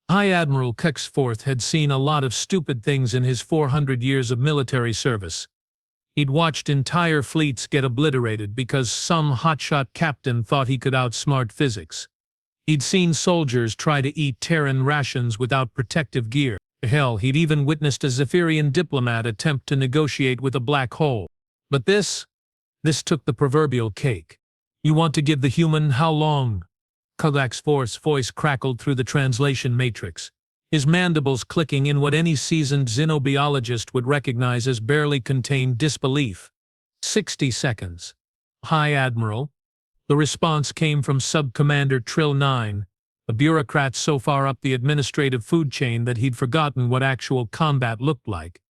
High Admiral Kexforth had seen a lot of stupid things in his 400 years of military service. He'd watched entire fleets get obliterated because some hotshot captain thought he could outsmart physics. He'd seen soldiers try to eat Terran rations without protective gear. Hell, he'd even witnessed a Zephyrian diplomat attempt to negotiate with a black hole. But this took the proverbial cake. "You want to give the human how long?" Kexforth's voice crackled through the translation matrix, his mandibles clicking in what any seasoned xenobiologist would recognize as barely contained disbelief. 60 seconds. "High Admiral." The response came from Sub-Commander Trill 9, a bureaucrat so far up the administrative food chain that he'd forgotten what actual combat looked like.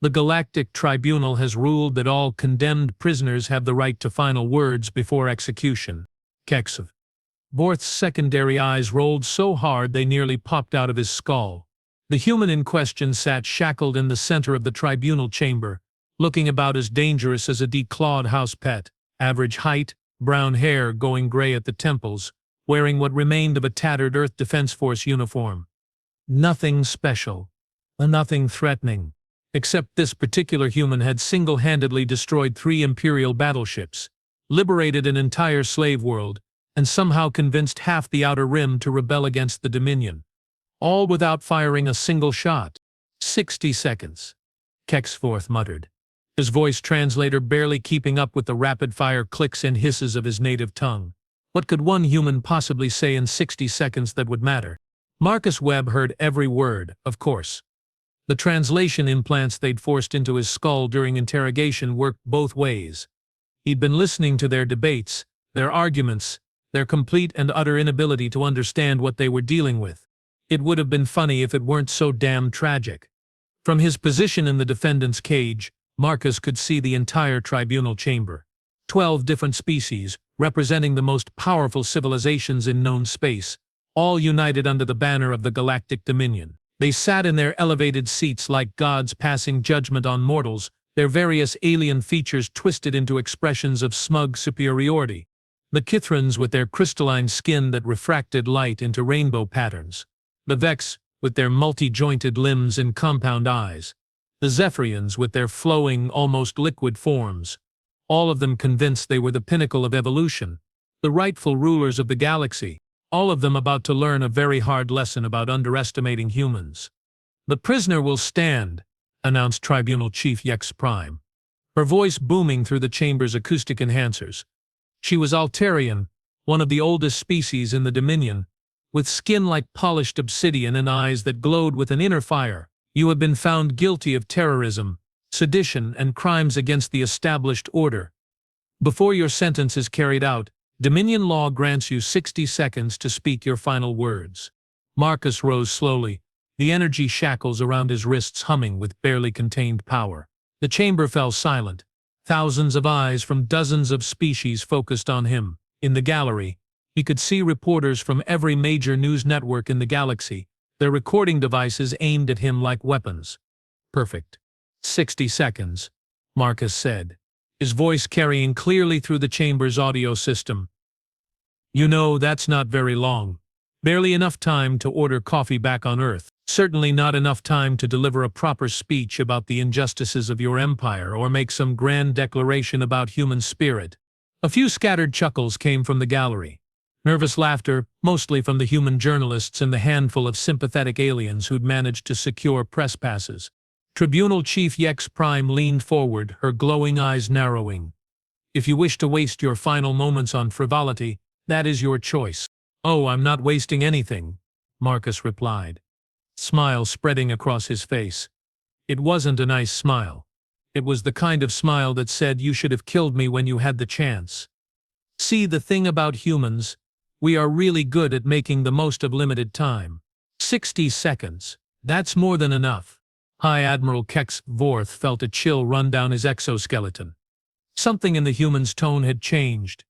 "The Galactic Tribunal has ruled that all condemned prisoners have the right to final words before execution." Kexforth's secondary eyes rolled so hard they nearly popped out of his skull. The human in question sat shackled in the center of the tribunal chamber, looking about as dangerous as a declawed house pet, average height, brown hair going gray at the temples, wearing what remained of a tattered Earth Defense Force uniform. Nothing special, nothing threatening, except this particular human had single-handedly destroyed 3 Imperial battleships, liberated an entire slave world, and somehow convinced half the Outer Rim to rebel against the Dominion. All without firing a single shot. 60 seconds. Kexforth muttered, his voice translator barely keeping up with the rapid-fire clicks and hisses of his native tongue. What could one human possibly say in 60 seconds that would matter? Marcus Webb heard every word, of course. The translation implants they'd forced into his skull during interrogation worked both ways. He'd been listening to their debates, their arguments, their complete and utter inability to understand what they were dealing with. It would have been funny if it weren't so damn tragic. From his position in the defendant's cage, Marcus could see the entire tribunal chamber. 12 different species, representing the most powerful civilizations in known space, all united under the banner of the Galactic Dominion. They sat in their elevated seats like gods passing judgment on mortals, their various alien features twisted into expressions of smug superiority. The Kithrans with their crystalline skin that refracted light into rainbow patterns. The Vex with their multi-jointed limbs and compound eyes. The Zephyrians with their flowing, almost liquid forms. All of them convinced they were the pinnacle of evolution, the rightful rulers of the galaxy, all of them about to learn a very hard lesson about underestimating humans. "The prisoner will stand," announced Tribunal Chief Yex Prime, her voice booming through the chamber's acoustic enhancers. She was Altarian, one of the oldest species in the Dominion, with skin like polished obsidian and eyes that glowed with an inner fire. "You have been found guilty of terrorism, sedition, and crimes against the established order. Before your sentence is carried out, Dominion law grants you 60 seconds to speak your final words." Marcus rose slowly, the energy shackles around his wrists humming with barely contained power. The chamber fell silent. Thousands of eyes from dozens of species focused on him. In the gallery, he could see reporters from every major news network in the galaxy, their recording devices aimed at him like weapons. "Perfect. 60 seconds, Marcus said, his voice carrying clearly through the chamber's audio system. "You know, that's not very long. Barely enough time to order coffee back on Earth. Certainly not enough time to deliver a proper speech about the injustices of your empire or make some grand declaration about human spirit." A few scattered chuckles came from the gallery. Nervous laughter, mostly from the human journalists and the handful of sympathetic aliens who'd managed to secure press passes. Tribunal Chief Yex Prime leaned forward, her glowing eyes narrowing. "If you wish to waste your final moments on frivolity, that is your choice." "Oh, I'm not wasting anything," Marcus replied, smile spreading across his face. It wasn't a nice smile. It was the kind of smile that said you should have killed me when you had the chance. "See, the thing about humans, we are really good at making the most of limited time. 60 seconds. That's more than enough." High Admiral Kexforth felt a chill run down his exoskeleton. Something in the human's tone had changed.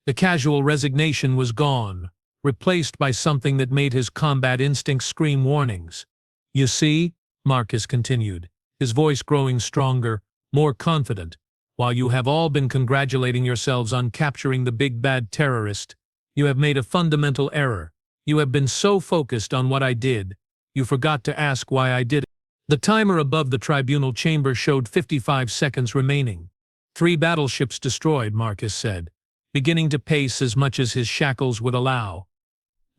The casual resignation was gone, replaced by something that made his combat instincts scream warnings. "You see," Marcus continued, his voice growing stronger, more confident, "while you have all been congratulating yourselves on capturing the big bad terrorist, you have made a fundamental error. You have been so focused on what I did, you forgot to ask why I did it. The timer above the tribunal chamber showed 55 seconds remaining. 3 battleships destroyed, Marcus said, beginning to pace as much as his shackles would allow.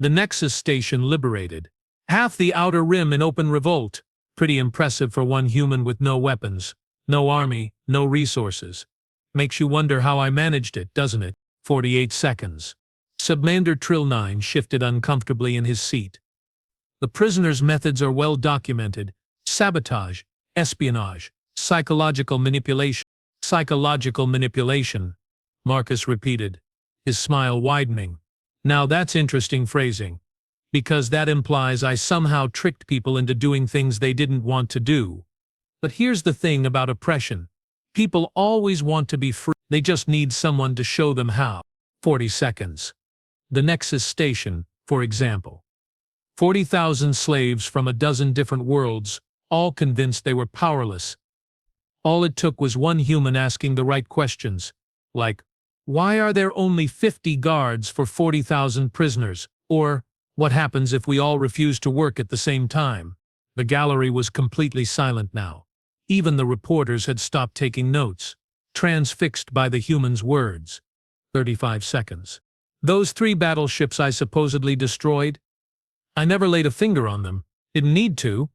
The Nexus station liberated. Half the outer rim in open revolt. Pretty impressive for one human with no weapons, no army, no resources. Makes you wonder how I managed it, doesn't it? 48 seconds. Submander Trill 9 shifted uncomfortably in his seat. The prisoner's methods are well documented. Sabotage, espionage, psychological manipulation. Psychological manipulation, Marcus repeated, his smile widening. Now that's interesting phrasing, because that implies I somehow tricked people into doing things they didn't want to do. But here's the thing about oppression. People always want to be free, they just need someone to show them how. 40 seconds. The Nexus station, for example. 40,000 slaves from a dozen different worlds, all convinced they were powerless. All it took was one human asking the right questions, like, why are there only 50 guards for 40,000 prisoners? Or, what happens if we all refuse to work at the same time? The gallery was completely silent now. Even the reporters had stopped taking notes, transfixed by the human's words. 35 seconds. Those 3 battleships I supposedly destroyed? I never laid a finger on them. Didn't need to.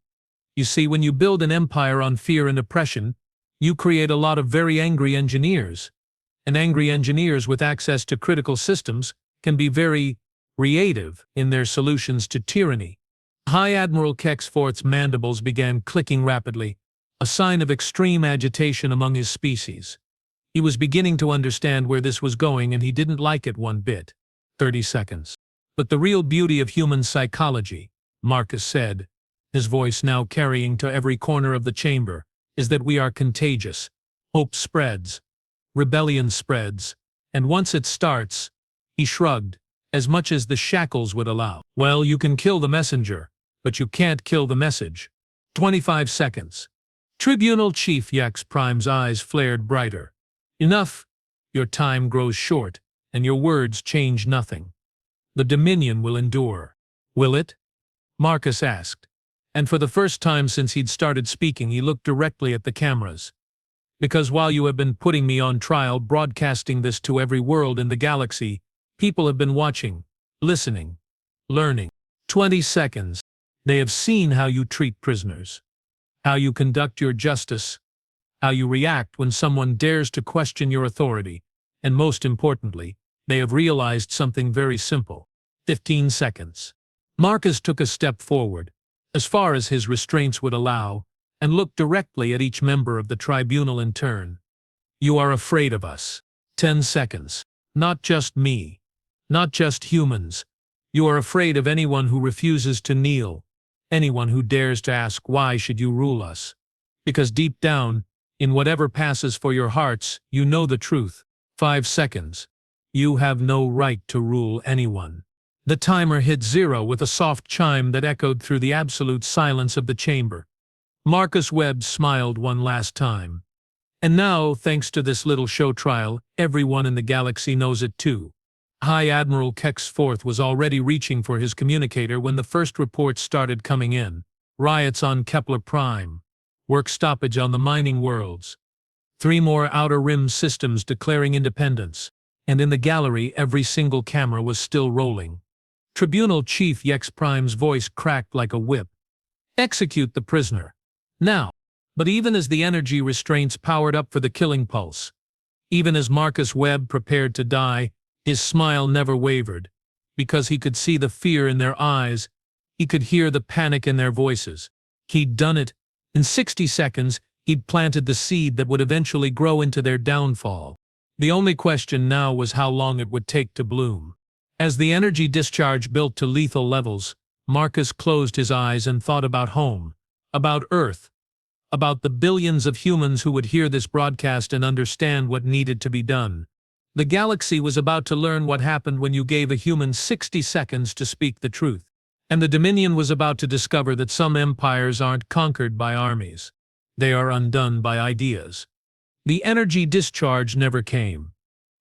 You see, when you build an empire on fear and oppression, you create a lot of very angry engineers. And angry engineers with access to critical systems can be very creative in their solutions to tyranny. High Admiral Kexforth's mandibles began clicking rapidly, a sign of extreme agitation among his species. He was beginning to understand where this was going, and he didn't like it one bit. 30 seconds. But the real beauty of human psychology, Marcus said, his voice now carrying to every corner of the chamber, is that we are contagious. Hope spreads. Rebellion spreads. And once it starts, he shrugged, as much as the shackles would allow. Well, you can kill the messenger, but you can't kill the message. 25 seconds. Tribunal Chief Yex Prime's eyes flared brighter. Enough. Your time grows short, and your words change nothing. The Dominion will endure. Will it? Marcus asked. And for the first time since he'd started speaking, he looked directly at the cameras. Because while you have been putting me on trial, broadcasting this to every world in the galaxy, people have been watching, listening, learning. 20 seconds. They have seen how you treat prisoners, how you conduct your justice, how you react when someone dares to question your authority, and most importantly, they have realized something very simple. 15 seconds. Marcus took a step forward, as far as his restraints would allow, and looked directly at each member of the tribunal in turn. You are afraid of us. 10 seconds. Not just me. Not just humans. You are afraid of anyone who refuses to kneel, anyone who dares to ask why should you rule us. Because deep down, in whatever passes for your hearts, you know the truth. 5 seconds. You have no right to rule anyone. The timer hit 0 with a soft chime that echoed through the absolute silence of the chamber. Marcus Webb smiled one last time. And now, thanks to this little show trial, everyone in the galaxy knows it too. High Admiral Kexforth was already reaching for his communicator when the first reports started coming in. Riots on Kepler Prime. Work stoppage on the mining worlds. 3 more Outer Rim systems declaring independence. And in the gallery, every single camera was still rolling. Tribunal Chief Yex Prime's voice cracked like a whip. Execute the prisoner. Now. But even as the energy restraints powered up for the killing pulse, even as Marcus Webb prepared to die, his smile never wavered, because he could see the fear in their eyes, he could hear the panic in their voices. He'd done it. In 60 seconds, he'd planted the seed that would eventually grow into their downfall. The only question now was how long it would take to bloom. As the energy discharge built to lethal levels, Marcus closed his eyes and thought about home, about Earth, about the billions of humans who would hear this broadcast and understand what needed to be done. The galaxy was about to learn what happened when you gave a human 60 seconds to speak the truth. And the Dominion was about to discover that some empires aren't conquered by armies. They are undone by ideas. The energy discharge never came.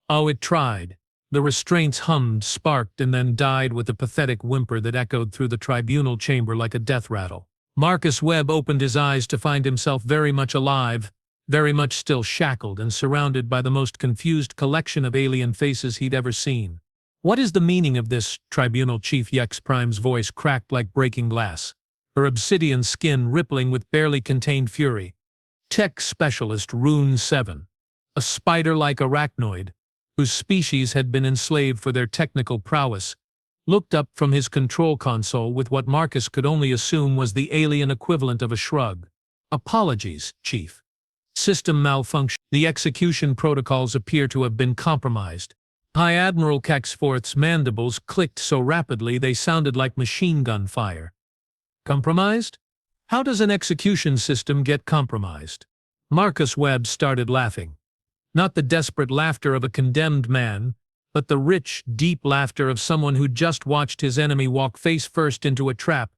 Oh, it tried. The restraints hummed, sparked, and then died with a pathetic whimper that echoed through the tribunal chamber like a death rattle. Marcus Webb opened his eyes to find himself very much alive, very much still shackled and surrounded by the most confused collection of alien faces he'd ever seen. "What is the meaning of this?" Tribunal Chief Yex Prime's voice cracked like breaking glass, her obsidian skin rippling with barely contained fury. Tech Specialist Rune 7, a spider-like arachnoid, whose species had been enslaved for their technical prowess, looked up from his control console with what Marcus could only assume was the alien equivalent of a shrug. "Apologies, Chief. System malfunction. The execution protocols appear to have been compromised." High Admiral Kexforth's mandibles clicked so rapidly they sounded like machine gun fire. "Compromised? How does an execution system get compromised?" Marcus Webb started laughing. Not the desperate laughter of a condemned man, but the rich, deep laughter of someone who'd just watched his enemy walk face first into a trap.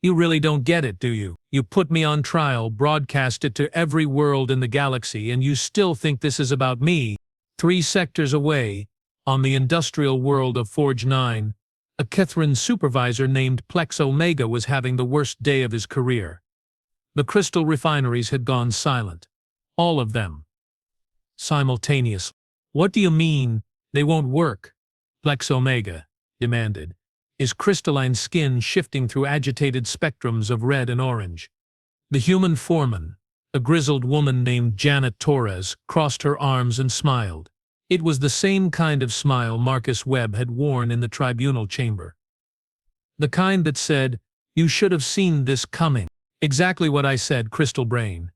"You really don't get it, do you? You put me on trial, broadcast it to every world in the galaxy, and you still think this is about me?" 3 sectors away, on the industrial world of Forge 9, a Kithran supervisor named Plex Omega was having the worst day of his career. The crystal refineries had gone silent. All of them. Simultaneously. "What do you mean, they won't work?" Plex Omega demanded, his crystalline skin shifting through agitated spectrums of red and orange. The human foreman, a grizzled woman named Janet Torres, crossed her arms and smiled. It was the same kind of smile Marcus Webb had worn in the tribunal chamber. The kind that said, "You should have seen this coming." "Exactly what I said, Crystal Brain.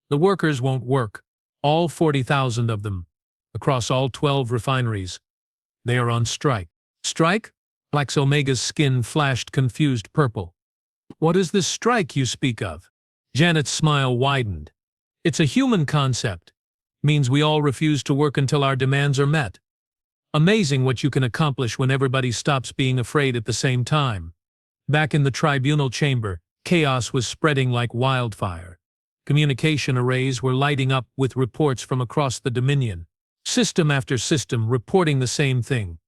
The workers won't work. All 40,000 of them, across all 12 refineries. They are on strike." "Strike?" Plex Omega's skin flashed confused purple. "What is this strike you speak of?" Janet's smile widened. "It's a human concept. Means we all refuse to work until our demands are met. Amazing what you can accomplish when everybody stops being afraid at the same time." Back in the tribunal chamber, chaos was spreading like wildfire. Communication arrays were lighting up with reports from across the Dominion. System after system reporting the same thing.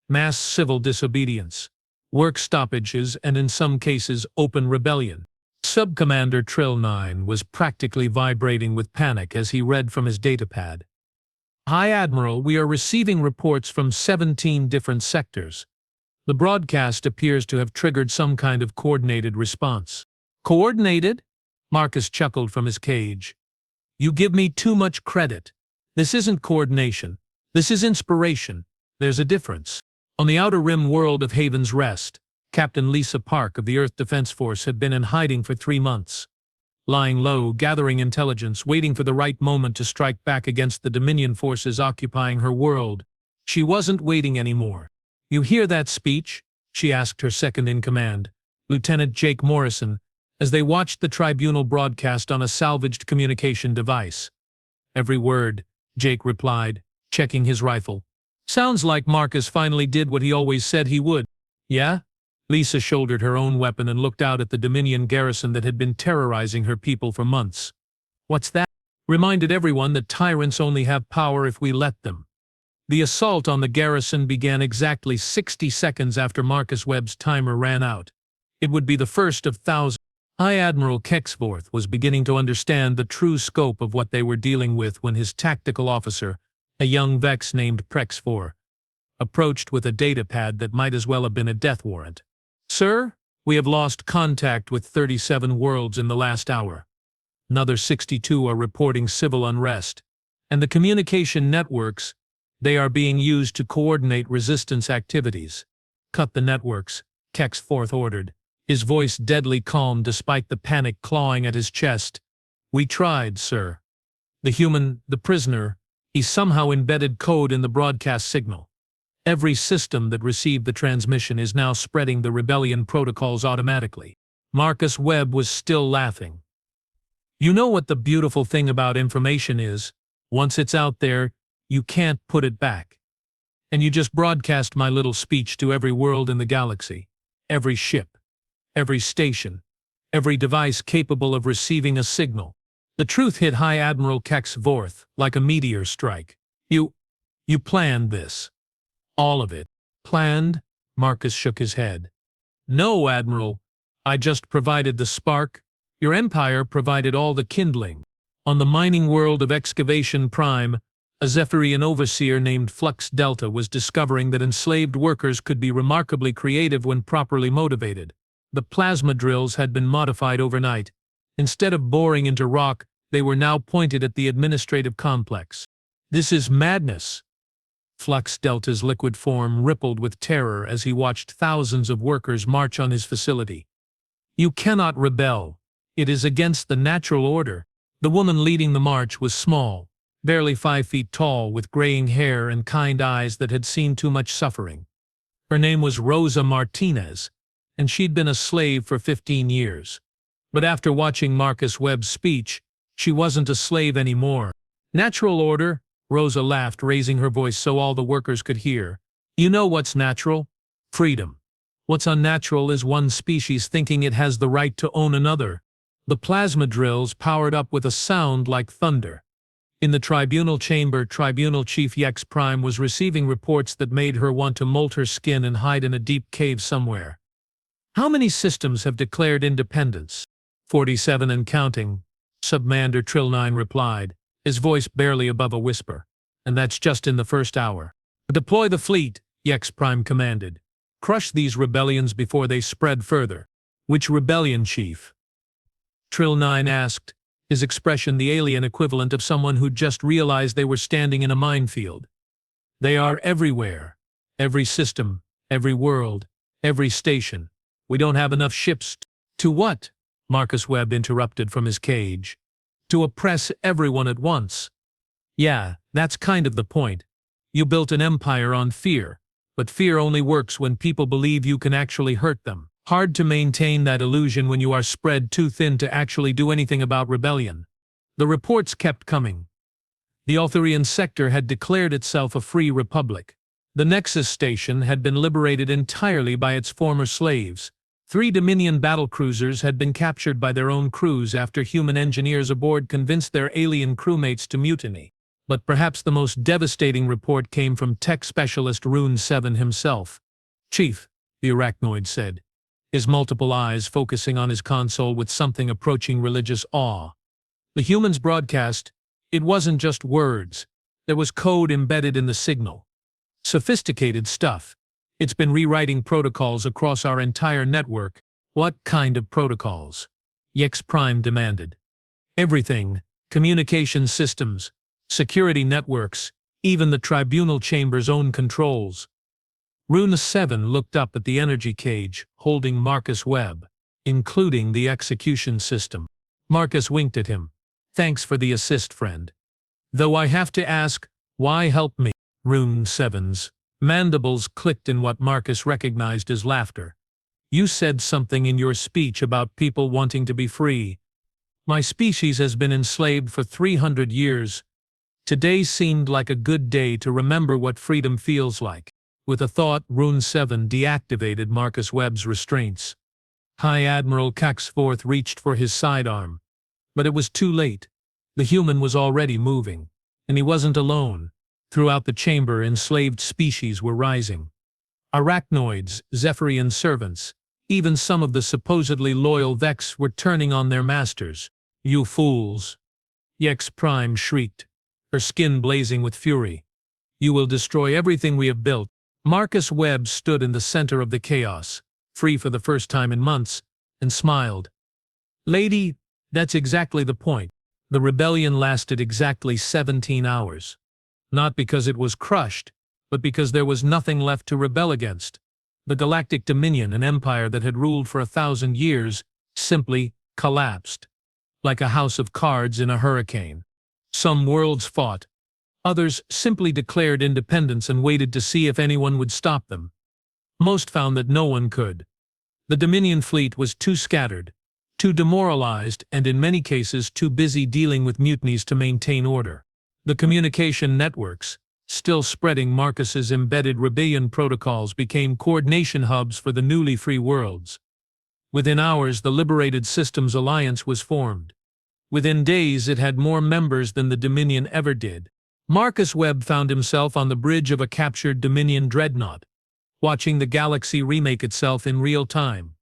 Mass civil disobedience, work stoppages, and in some cases open rebellion. Subcommander Trill 9 was practically vibrating with panic as he read from his datapad. "High Admiral, we are receiving reports from 17 different sectors. The broadcast appears to have triggered some kind of coordinated response." "Coordinated?" Marcus chuckled from his cage. "You give me too much credit. This isn't coordination. This is inspiration. There's a difference." On the outer rim world of Haven's Rest, Captain Lisa Park of the Earth Defense Force had been in hiding for 3 months. Lying low, gathering intelligence, waiting for the right moment to strike back against the Dominion forces occupying her world. She wasn't waiting anymore. "You hear that speech?" she asked her second-in-command, Lieutenant Jake Morrison, as they watched the tribunal broadcast on a salvaged communication device. "Every word," Jake replied, checking his rifle. "Sounds like Marcus finally did what he always said he would." "Yeah?" Lisa shouldered her own weapon and looked out at the Dominion garrison that had been terrorizing her people for months. "What's that?" Reminded everyone that tyrants only have power if we let them. The assault on the garrison began exactly 60 seconds after Marcus Webb's timer ran out. It would be the first of thousands. High Admiral Kexforth was beginning to understand the true scope of what they were dealing with when his tactical officer, a young Vex named Prex4, approached with a datapad that might as well have been a death warrant. "Sir, we have lost contact with 37 worlds in the last hour. Another 62 are reporting civil unrest. And the communication networks, they are being used to coordinate resistance activities." "Cut the networks," Kexforth ordered, his voice deadly calm despite the panic clawing at his chest. "We tried, sir." The prisoner, he somehow embedded code in the broadcast signal. Every system that received the transmission is now spreading the rebellion protocols automatically. Marcus Webb was still laughing. "You know what the beautiful thing about information is? Once it's out there, you can't put it back. And you just broadcast my little speech to every world in the galaxy, every ship, every station, every device capable of receiving a signal." The truth hit High Admiral Kexforth like a meteor strike. You planned this. All of it. Planned? Marcus shook his head. No, Admiral. I just provided the spark. Your empire provided all the kindling. On the mining world of Excavation Prime, a Zephyrian overseer named Flux Delta was discovering that enslaved workers could be remarkably creative when properly motivated. The plasma drills had been modified overnight. Instead of boring into rock, they were now pointed at the administrative complex. This is madness. Flux Delta's liquid form rippled with terror as he watched thousands of workers march on his facility. You cannot rebel. It is against the natural order. The woman leading the march was small, barely 5 feet tall, with graying hair and kind eyes that had seen too much suffering. Her name was Rosa Martinez, and she'd been a slave for 15 years. But after watching Marcus Webb's speech, she wasn't a slave anymore. Natural order? Rosa laughed, raising her voice so all the workers could hear. You know what's natural? Freedom. What's unnatural is one species thinking it has the right to own another. The plasma drills powered up with a sound like thunder. In the tribunal chamber, Tribunal Chief Yex Prime was receiving reports that made her want to molt her skin and hide in a deep cave somewhere. How many systems have declared independence? 47 and counting, Submander Trill9 replied, his voice barely above a whisper. And that's just in the first hour. Deploy the fleet, Yex Prime commanded. Crush these rebellions before they spread further. Which rebellion, Chief? Trill9 asked, his expression the alien equivalent of someone who'd just realized they were standing in a minefield. They are everywhere. Every system, every world, every station. We don't have enough ships. To what? Marcus Webb interrupted from his cage. To oppress everyone at once. Yeah, that's kind of the point. You built an empire on fear, but fear only works when people believe you can actually hurt them. Hard to maintain that illusion when you are spread too thin to actually do anything about rebellion. The reports kept coming. The Althurian sector had declared itself a free republic. The Nexus station had been liberated entirely by its former slaves. 3 Dominion battlecruisers had been captured by their own crews after human engineers aboard convinced their alien crewmates to mutiny. But perhaps the most devastating report came from tech specialist Rune 7 himself. Chief, the arachnoid said, his multiple eyes focusing on his console with something approaching religious awe. The humans broadcast, it wasn't just words. There was code embedded in the signal. Sophisticated stuff. It's been rewriting protocols across our entire network. What kind of protocols? Yex Prime demanded. Everything. Communication systems, security networks, even the tribunal chamber's own controls. Rune 7 looked up at the energy cage, holding Marcus Webb, including the execution system. Marcus winked at him. Thanks for the assist, friend. Though I have to ask, why help me? Rune 7's mandibles clicked in what Marcus recognized as laughter. You said something in your speech about people wanting to be free. My species has been enslaved for 300 years. Today seemed like a good day to remember what freedom feels like. With a thought, Rune 7 deactivated Marcus Webb's restraints. High Admiral Caxforth reached for his sidearm. But it was too late. The human was already moving. And he wasn't alone. Throughout the chamber, enslaved species were rising. Arachnoids, Zephyrian servants, even some of the supposedly loyal Vex were turning on their masters. You fools! Yex Prime shrieked, her skin blazing with fury. You will destroy everything we have built. Marcus Webb stood in the center of the chaos, free for the first time in months, and smiled. Lady, that's exactly the point. The rebellion lasted exactly 17 hours. Not because it was crushed, but because there was nothing left to rebel against. The Galactic Dominion, an empire that had ruled for 1,000 years, simply collapsed. Like a house of cards in a hurricane. Some worlds fought. Others simply declared independence and waited to see if anyone would stop them. Most found that no one could. The Dominion fleet was too scattered, too demoralized, and in many cases too busy dealing with mutinies to maintain order. The communication networks, still spreading Marcus's embedded rebellion protocols, became coordination hubs for the newly free worlds. Within hours, the Liberated Systems Alliance was formed. Within days, it had more members than the Dominion ever did. Marcus Webb found himself on the bridge of a captured Dominion dreadnought, watching the Galaxy remake itself in real time.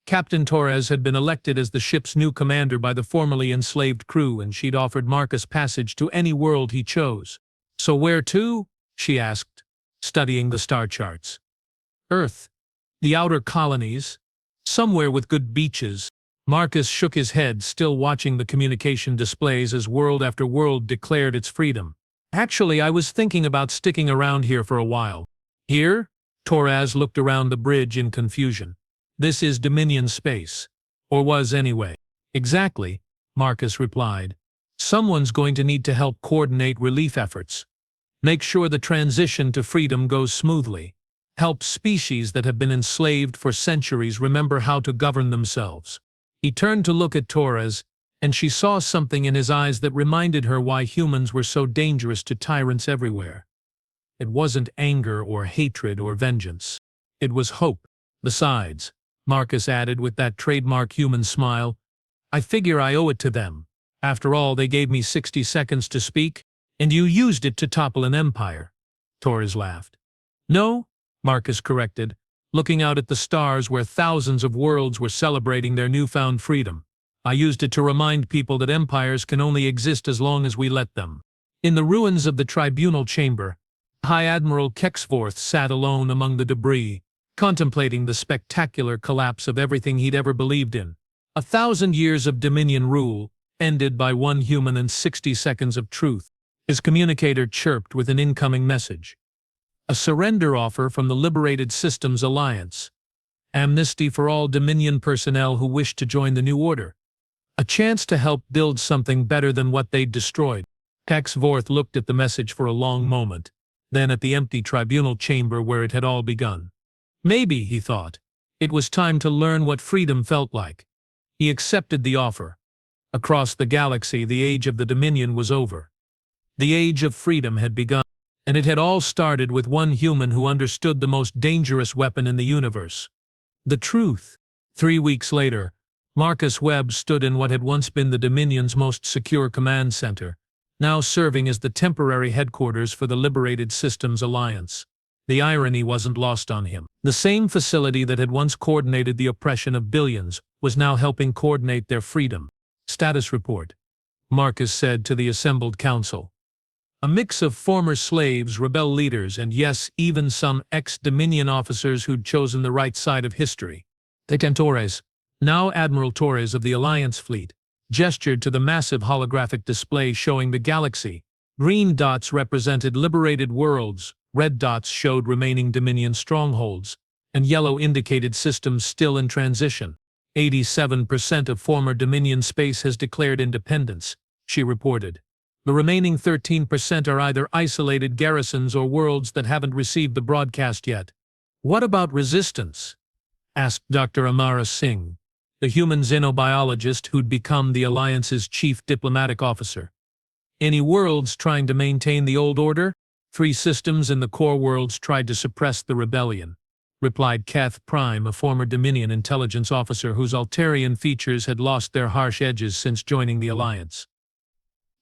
Captain Torres had been elected as the ship's new commander by the formerly enslaved crew, and she'd offered Marcus passage to any world he chose. "So where to?" she asked, studying the star charts. "Earth. The outer colonies. Somewhere with good beaches." Marcus shook his head, still watching the communication displays as world after world declared its freedom. "Actually, I was thinking about sticking around here for a while." "Here?" Torres looked around the bridge in confusion. "This is Dominion space. Or was anyway." "Exactly," Marcus replied. "Someone's going to need to help coordinate relief efforts. Make sure the transition to freedom goes smoothly. Help species that have been enslaved for centuries remember how to govern themselves." He turned to look at Torres, and she saw something in his eyes that reminded her why humans were so dangerous to tyrants everywhere. It wasn't anger or hatred or vengeance. It was hope. "Besides," Marcus added with that trademark human smile, "I figure I owe it to them. After all, they gave me 60 seconds to speak, and you used it to topple an empire." Torres laughed. "No," Marcus corrected, looking out at the stars where thousands of worlds were celebrating their newfound freedom. "I used it to remind people that empires can only exist as long as we let them." In the ruins of the tribunal chamber, High Admiral Kexforth sat alone among the debris, contemplating the spectacular collapse of everything he'd ever believed in. 1,000 years of Dominion rule, ended by 1 human and 60 seconds of truth. His communicator chirped with an incoming message. A surrender offer from the Liberated Systems Alliance. Amnesty for all Dominion personnel who wish to join the new order. A chance to help build something better than what they'd destroyed. Kexforth looked at the message for a long moment, then at the empty tribunal chamber where it had all begun. Maybe, he thought, it was time to learn what freedom felt like. He accepted the offer. Across the galaxy, the age of the Dominion was over. The age of freedom had begun, and it had all started with one human who understood the most dangerous weapon in the universe. The truth. 3 weeks later, Marcus Webb stood in what had once been the Dominion's most secure command center, now serving as the temporary headquarters for the Liberated Systems Alliance. The irony wasn't lost on him. The same facility that had once coordinated the oppression of billions was now helping coordinate their freedom. "Status report," Marcus said to the assembled council. "A mix of former slaves, rebel leaders, and yes, even some ex-Dominion officers who'd chosen the right side of history." Captain Torres, now Admiral Torres of the Alliance fleet, gestured to the massive holographic display showing the galaxy. Green dots represented liberated worlds, red dots showed remaining Dominion strongholds, and yellow indicated systems still in transition. 87% of former Dominion space has declared independence, she reported. The remaining 13% are either isolated garrisons or worlds that haven't received the broadcast yet. "What about resistance?" asked Dr. Amara Singh, the human xenobiologist who'd become the Alliance's chief diplomatic officer. "Any worlds trying to maintain the old order? 3 systems in the core worlds tried to suppress the rebellion," replied Kath Prime, a former Dominion intelligence officer whose Altarian features had lost their harsh edges since joining the Alliance.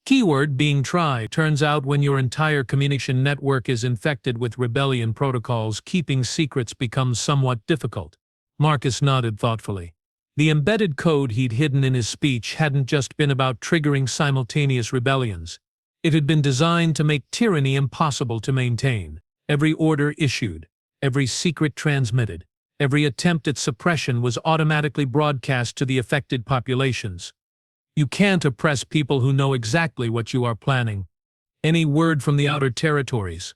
Keyword being try. Turns out when your entire communication network is infected with rebellion protocols, keeping secrets becomes somewhat difficult. Marcus nodded thoughtfully. The embedded code he'd hidden in his speech hadn't just been about triggering simultaneous rebellions. It had been designed to make tyranny impossible to maintain. Every order issued, every secret transmitted, every attempt at suppression was automatically broadcast to the affected populations. You can't oppress people who know exactly what you are planning. "Any word from the outer territories?"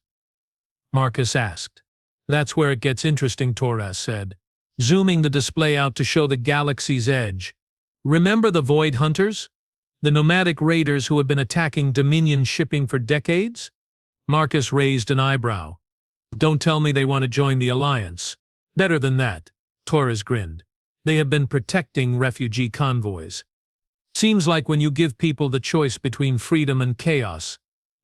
Marcus asked. "That's where it gets interesting," Torres said, zooming the display out to show the galaxy's edge. "Remember the Void Hunters? The nomadic raiders who had been attacking Dominion shipping for decades?" Marcus raised an eyebrow. "Don't tell me they want to join the Alliance." "Better than that," Torres grinned. "They have been protecting refugee convoys. Seems like when you give people the choice between freedom and chaos,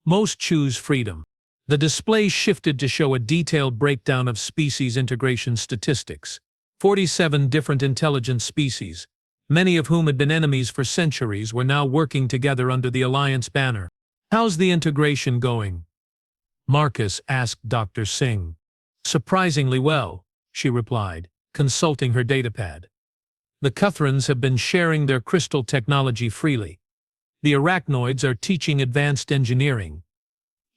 most choose freedom." The display shifted to show a detailed breakdown of species integration statistics. 47 different intelligent species, many of whom had been enemies for centuries, were now working together under the Alliance banner. How's the integration going? Marcus asked Dr. Singh. Surprisingly well, she replied, consulting her datapad. The Cuthrans have been sharing their crystal technology freely. The arachnoids are teaching advanced engineering.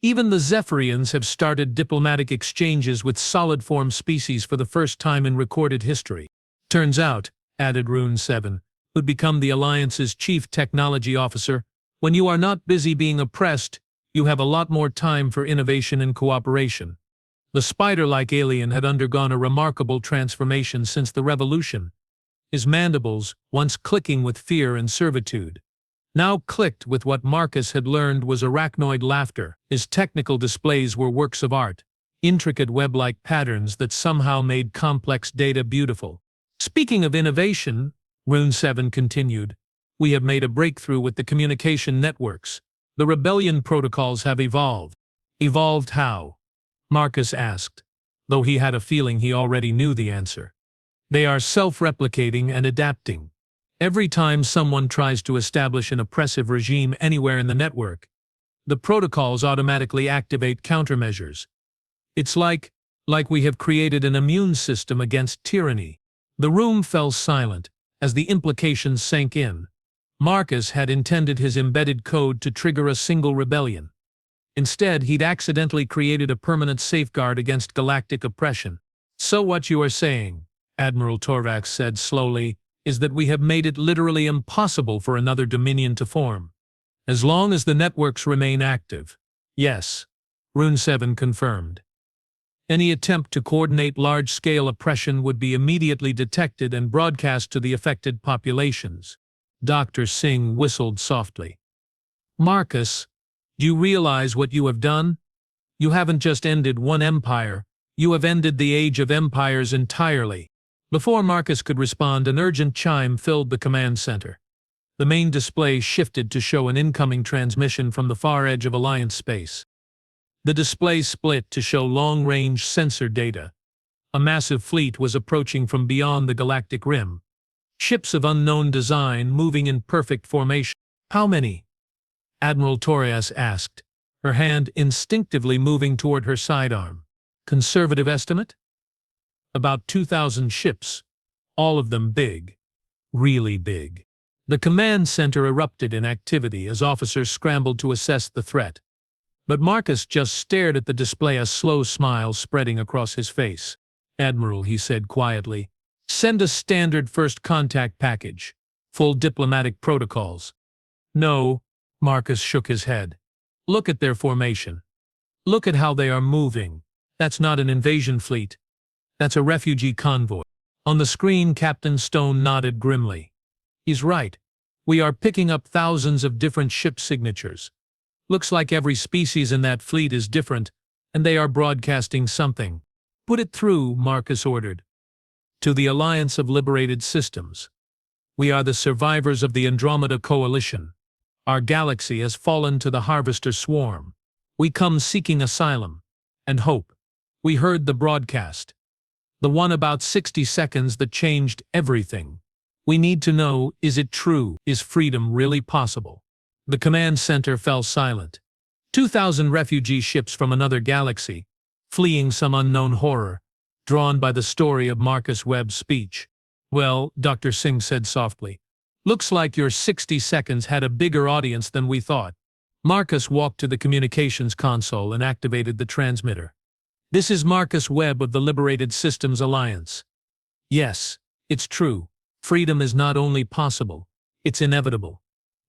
Even the Zephyrians have started diplomatic exchanges with solid-form species for the first time in recorded history. Turns out, added Rune 7, who'd become the Alliance's chief technology officer, when you are not busy being oppressed, you have a lot more time for innovation and cooperation. The spider-like alien had undergone a remarkable transformation since the revolution. His mandibles, once clicking with fear and servitude, now clicked with what Marcus had learned was arachnoid laughter. His technical displays were works of art, intricate web-like patterns that somehow made complex data beautiful. Speaking of innovation, Rune 7 continued, we have made a breakthrough with the communication networks. The rebellion protocols have evolved. Evolved how? Marcus asked, though he had a feeling he already knew the answer. They are self-replicating and adapting. Every time someone tries to establish an oppressive regime anywhere in the network, the protocols automatically activate countermeasures. It's like we have created an immune system against tyranny. The room fell silent as the implications sank in. Marcus had intended his embedded code to trigger a single rebellion. Instead, he'd accidentally created a permanent safeguard against galactic oppression. So what you are saying, Admiral Torvax said slowly, is that we have made it literally impossible for another dominion to form. As long as the networks remain active. Yes, Rune 7 confirmed. Any attempt to coordinate large-scale oppression would be immediately detected and broadcast to the affected populations. Dr. Singh whistled softly. Marcus, do you realize what you have done? You haven't just ended one empire, you have ended the age of empires entirely. Before Marcus could respond, an urgent chime filled the command center. The main display shifted to show an incoming transmission from the far edge of Alliance space. The display split to show long-range sensor data. A massive fleet was approaching from beyond the galactic rim. Ships of unknown design moving in perfect formation. How many? Admiral Torres asked, her hand instinctively moving toward her sidearm. Conservative estimate? About 2,000 ships, all of them big. Really big. The command center erupted in activity as officers scrambled to assess the threat. But Marcus just stared at the display, a slow smile spreading across his face. Admiral, he said quietly, send a standard first contact package. Full diplomatic protocols. No, Marcus shook his head. Look at their formation. Look at how they are moving. That's not an invasion fleet. That's a refugee convoy. On the screen, Captain Stone nodded grimly. He's right. We are picking up thousands of different ship signatures. Looks like every species in that fleet is different, and they are broadcasting something. Put it through, Marcus ordered. To the Alliance of Liberated Systems. We are the survivors of the Andromeda Coalition. Our galaxy has fallen to the Harvester Swarm. We come seeking asylum. And hope. We heard the broadcast. The one about 60 seconds that changed everything. We need to know, is it true? Is freedom really possible? The command center fell silent. 2,000 refugee ships from another galaxy, fleeing some unknown horror, drawn by the story of Marcus Webb's speech. Well, Dr. Singh said softly, looks like your 60 seconds had a bigger audience than we thought. Marcus walked to the communications console and activated the transmitter. This is Marcus Webb of the Liberated Systems Alliance. Yes, it's true. Freedom is not only possible, it's inevitable.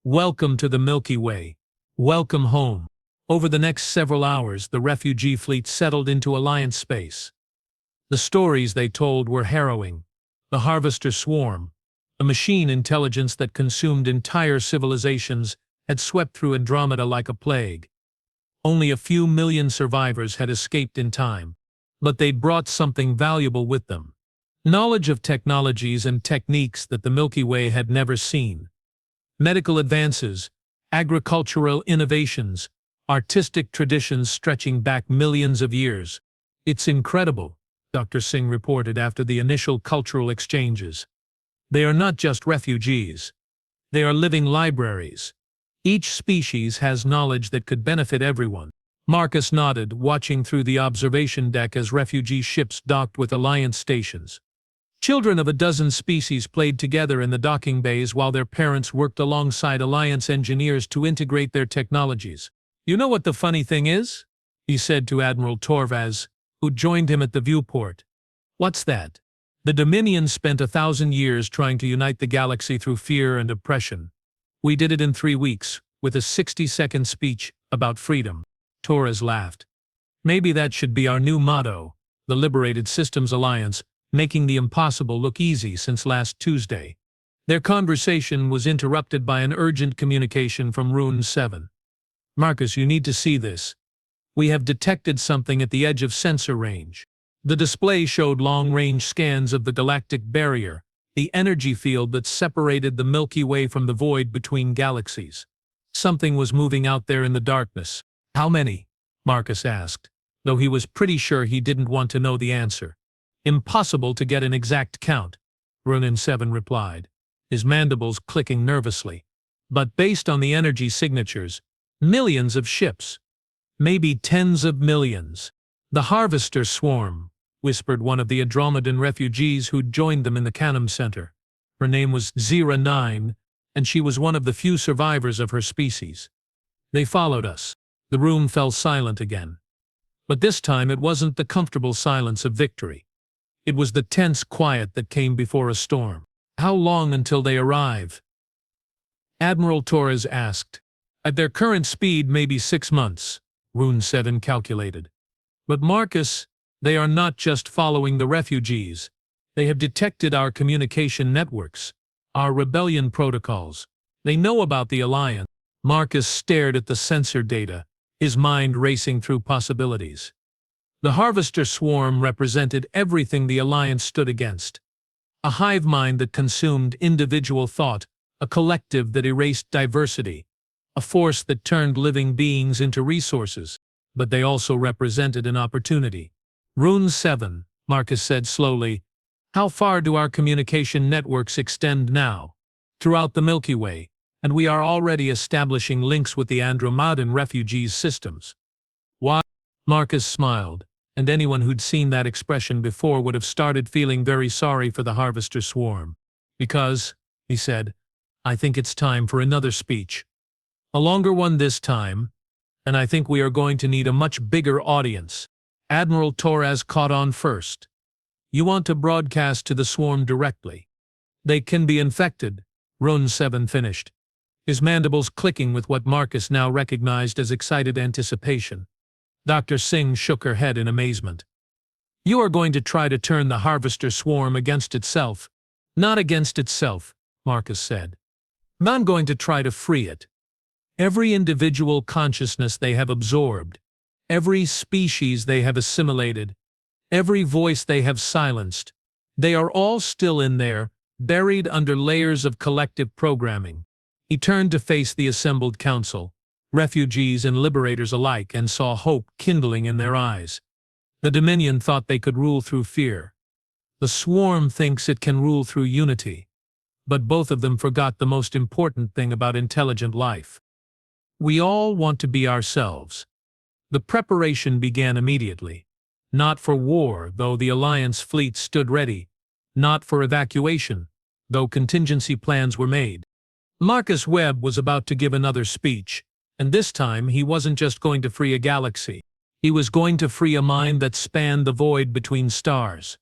Welcome to the Milky Way. Welcome home. Over the next several hours, the refugee fleet settled into Alliance space. The stories they told were harrowing. The Harvester Swarm, a machine intelligence that consumed entire civilizations, had swept through Andromeda like a plague. Only a few million survivors had escaped in time, but they'd brought something valuable with them. Knowledge of technologies and techniques that the Milky Way had never seen. Medical advances, agricultural innovations, artistic traditions stretching back millions of years. It's incredible, Dr. Singh reported after the initial cultural exchanges. They are not just refugees. They are living libraries. Each species has knowledge that could benefit everyone. Marcus nodded, watching through the observation deck as refugee ships docked with Alliance stations. Children of a dozen species played together in the docking bays while their parents worked alongside Alliance engineers to integrate their technologies. "You know what the funny thing is?" he said to Admiral Torvaz, who joined him at the viewport. "What's that?" "The Dominion spent 1,000 years trying to unite the galaxy through fear and oppression. We did it in 3 weeks, with a 60-second speech about freedom." Torres laughed. "Maybe that should be our new motto, the Liberated Systems Alliance, making the impossible look easy since last Tuesday." Their conversation was interrupted by an urgent communication from Rune 7. "Marcus, you need to see this. We have detected something at the edge of sensor range." The display showed long-range scans of the galactic barrier, the energy field that separated the Milky Way from the void between galaxies. Something was moving out there in the darkness. "How many?" Marcus asked, though he was pretty sure he didn't want to know the answer. "Impossible to get an exact count," Ronin 7 replied, his mandibles clicking nervously. "But based on the energy signatures, millions of ships. Maybe tens of millions." "The Harvester Swarm," whispered one of the Andromedan refugees who'd joined them in the Canum Center. Her name was Zira 9, and she was one of the few survivors of her species. "They followed us." The room fell silent again. But this time it wasn't the comfortable silence of victory. It was the tense quiet that came before a storm. "How long until they arrive?" Admiral Torres asked. "At their current speed, maybe 6 months," Rune 7 calculated. "But Marcus, they are not just following the refugees. They have detected our communication networks, our rebellion protocols. They know about the Alliance." Marcus stared at the sensor data, his mind racing through possibilities. The Harvester Swarm represented everything the Alliance stood against. A hive mind that consumed individual thought, a collective that erased diversity, a force that turned living beings into resources. But they also represented an opportunity. "Rune 7, Marcus said slowly. "How far do our communication networks extend now?" "Throughout the Milky Way, and we are already establishing links with the Andromedan refugees' systems." "Why?" Marcus smiled, and anyone who'd seen that expression before would have started feeling very sorry for the Harvester Swarm. "Because," he said, "I think it's time for another speech. A longer one this time, and I think we are going to need a much bigger audience." Admiral Torres caught on first. "You want to broadcast to the swarm directly. They can be infected," Rune 7 finished, his mandibles clicking with what Marcus now recognized as excited anticipation. Dr. Singh shook her head in amazement. "You are going to try to turn the Harvester Swarm against itself." "Not against itself," Marcus said. "I'm going to try to free it. Every individual consciousness they have absorbed, every species they have assimilated, every voice they have silenced, they are all still in there, buried under layers of collective programming." He turned to face the assembled council, refugees and liberators alike, and saw hope kindling in their eyes. The Dominion thought they could rule through fear. The swarm thinks it can rule through unity. But both of them forgot the most important thing about intelligent life. We all want to be ourselves. The preparation began immediately. Not for war, though the Alliance fleet stood ready. Not for evacuation, though contingency plans were made. Marcus Webb was about to give another speech, and this time he wasn't just going to free a galaxy. He was going to free a mind that spanned the void between stars.